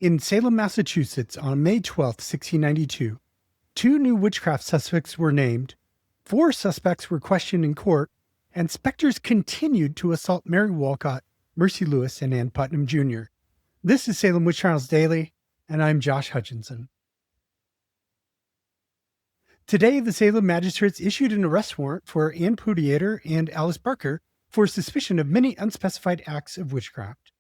In Salem, Massachusetts, on May 12, 1692, two new witchcraft suspects were named, 4 suspects were questioned in court, and specters continued to assault Mary Walcott, Mercy Lewis, and Ann Putnam Jr. This is Salem Witch Trials Daily, and I'm Josh Hutchinson. Today, the Salem magistrates issued an arrest warrant for Ann Pudeator and Alice Barker for suspicion of many unspecified acts of witchcraft.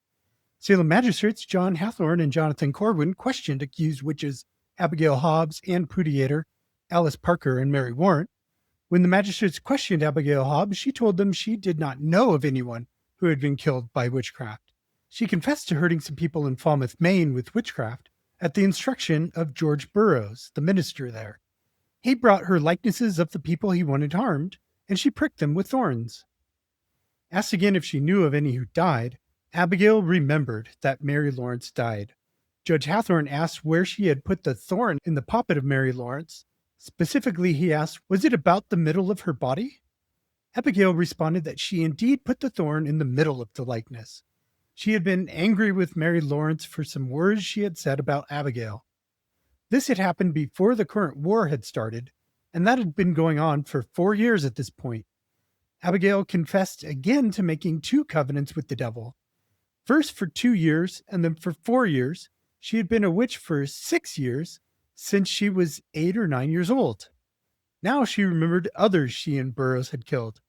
Salem magistrates John Hathorne and Jonathan Corwin questioned accused witches Abigail Hobbs, Ann Pudeator, Alice Barker, and Mary Walcott. When the magistrates questioned Abigail Hobbs, she told them she did not know of anyone who had been killed by witchcraft. She confessed to hurting some people in Falmouth, Maine with witchcraft at the instruction of George Burroughs, the minister there. He brought her likenesses of the people he wanted harmed, and she pricked them with thorns. Asked again if she knew of any who died, Abigail remembered that Mary Lawrence died. Judge Hathorne asked where she had put the thorn in the poppet of Mary Lawrence. Specifically, he asked, was it about the middle of her body? Abigail responded that she indeed put the thorn in the middle of the likeness. She had been angry with Mary Lawrence for some words she had said about Abigail. This had happened before the current war had started, and that had been going on for 4 years at this point. Abigail confessed again to making 2 covenants with the devil. First for 2 years, and then for 4 years. She had been a witch for 6 years, since she was 8 or 9 years old. Now she remembered others she and Burroughs had killed.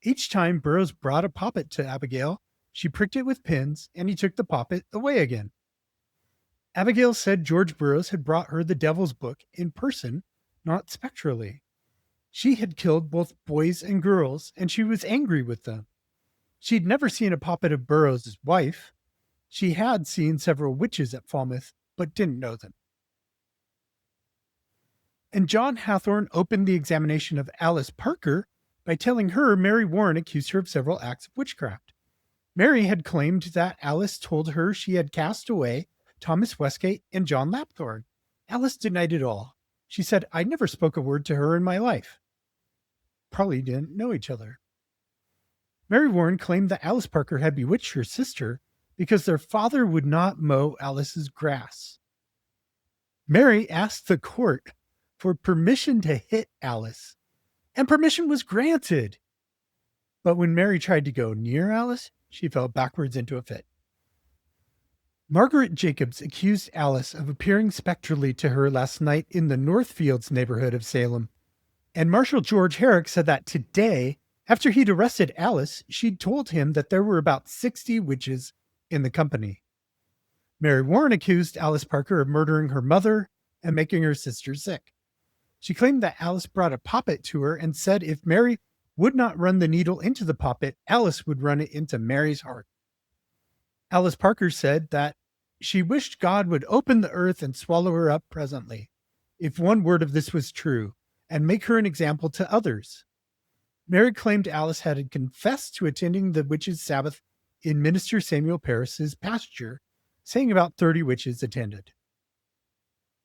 Each time Burroughs brought a poppet to Abigail, she pricked it with pins, and he took the poppet away again. Abigail said George Burroughs had brought her the Devil's Book in person, not spectrally. She had killed both boys and girls, and she was angry with them. She'd never seen a poppet of Burroughs' wife. She had seen several witches at Falmouth, but didn't know them. And John Hathorne opened the examination of Alice Barker by telling her Mary Warren accused her of several acts of witchcraft. Mary had claimed that Alice told her she had cast away Thomas Westgate and John Lapthorne. Alice denied it all. She said, I never spoke a word to her in my life. Probably didn't know each other. Mary Warren claimed that Alice Barker had bewitched her sister because their father would not mow Alice's grass. Mary asked the court for permission to hit Alice, and permission was granted. But when Mary tried to go near Alice, she fell backwards into a fit. Margaret Jacobs accused Alice of appearing spectrally to her last night in the Northfields neighborhood of Salem, and Marshal George Herrick said that today, after he'd arrested Alice, she'd told him that there were about 60 witches in the company. Mary Warren accused Alice Barker of murdering her mother and making her sister sick. She claimed that Alice brought a poppet to her and said if Mary would not run the needle into the poppet, Alice would run it into Mary's heart. Alice Barker said that she wished God would open the earth and swallow her up presently, if one word of this was true, and make her an example to others. Mary claimed Alice had confessed to attending the witches' Sabbath in Minister Samuel Parris's pasture, saying about 30 witches attended.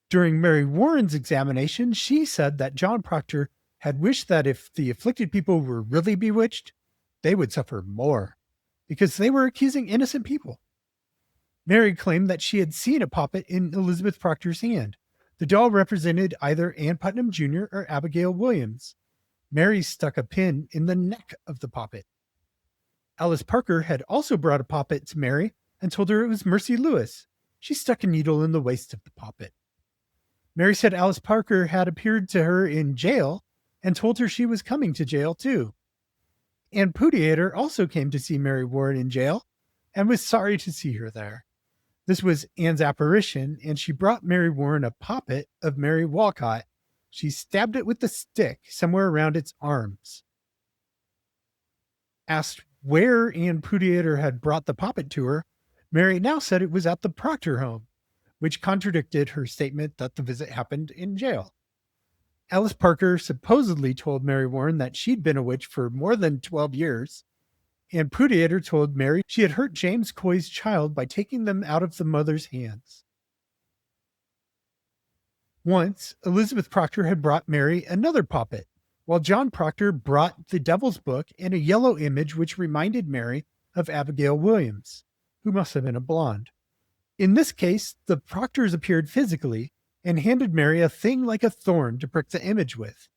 During Mary Warren's examination, she said that John Proctor had wished that if the afflicted people were really bewitched, they would suffer more, because they were accusing innocent people. Mary claimed that she had seen a poppet in Elizabeth Proctor's hand. The doll represented either Ann Putnam Jr. or Abigail Williams. Mary stuck a pin in the neck of the poppet. Alice Barker had also brought a poppet to Mary and told her it was Mercy Lewis. She stuck a needle in the waist of the poppet. Mary said Alice Barker had appeared to her in jail and told her she was coming to jail too. Ann Pudeator also came to see Mary Warren in jail and was sorry to see her there. This was Ann's apparition, and she brought Mary Warren a poppet of Mary Walcott. She stabbed it with a stick somewhere around its arms. Asked where Ann Pudeator had brought the poppet to her, Mary now said it was at the Proctor home, which contradicted her statement that the visit happened in jail. Alice Barker supposedly told Mary Warren that she'd been a witch for more than 12 years, and Pudeator told Mary she had hurt James Coy's child by taking them out of the mother's hands. Once, Elizabeth Proctor had brought Mary another poppet, while John Proctor brought the Devil's Book and a yellow image which reminded Mary of Abigail Williams, who must have been a blonde. In this case, the proctors appeared physically and handed Mary a thing like a thorn to prick the image with.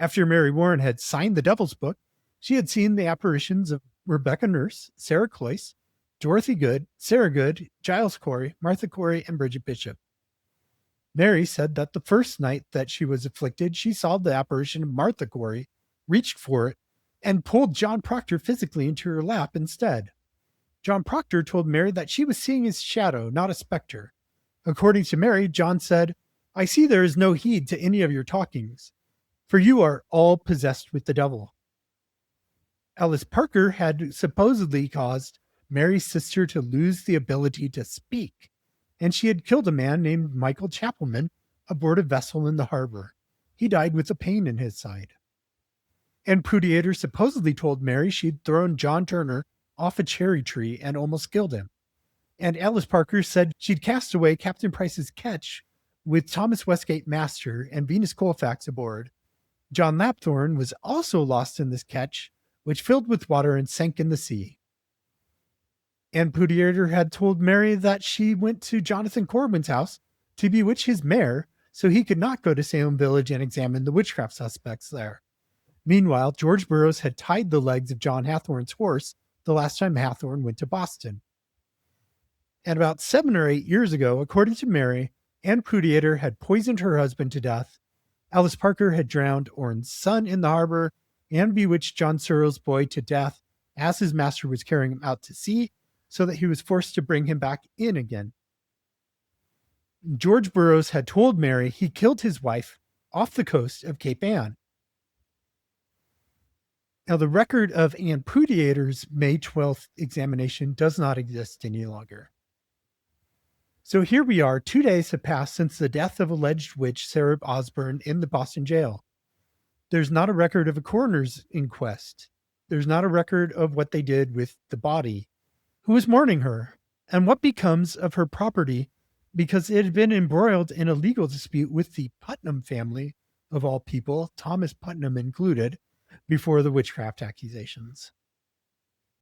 After Mary Warren had signed the Devil's Book, she had seen the apparitions of Rebecca Nurse, Sarah Cloyce, Dorothy Good, Sarah Good, Giles Corey, Martha Corey, and Bridget Bishop. Mary said that the first night that she was afflicted, she saw the apparition of Martha Corey, reached for it, and pulled John Proctor physically into her lap instead. John Proctor told Mary that she was seeing his shadow, not a specter. According to Mary, John said, "I see there is no heed to any of your talkings, for you are all possessed with the devil." Alice Parker had supposedly caused Mary's sister to lose the ability to speak, and she had killed a man named Michael Chapelman aboard a vessel in the harbor. He died with a pain in his side. And Pudeator supposedly told Mary she'd thrown John Turner off a cherry tree and almost killed him. And Alice Parker said she'd cast away Captain Price's ketch with Thomas Westgate Master and Venus Colfax aboard. John Lapthorne was also lost in this ketch, which filled with water and sank in the sea. And Pudeator had told Mary that she went to Jonathan Corwin's house to bewitch his mare so he could not go to Salem Village and examine the witchcraft suspects there. Meanwhile, George Burroughs had tied the legs of John Hathorne's horse the last time Hathorne went to Boston. And about 7 or 8 years ago, according to Mary, Ann Putnam had poisoned her husband to death. Alice Parker had drowned Orne's son in the harbor and bewitched John Searle's boy to death as his master was carrying him out to sea, so that he was forced to bring him back in again. George Burroughs had told Mary he killed his wife off the coast of Cape Ann. Now, the record of Ann Pudeator's May 12th examination does not exist any longer. So here we are, 2 days have passed since the death of alleged witch Sarah Osburn in the Boston jail. There's not a record of a coroner's inquest. There's not a record of what they did with the body. Who was mourning her? And what becomes of her property because it had been embroiled in a legal dispute with the Putnam family, of all people, Thomas Putnam included, before the witchcraft accusations.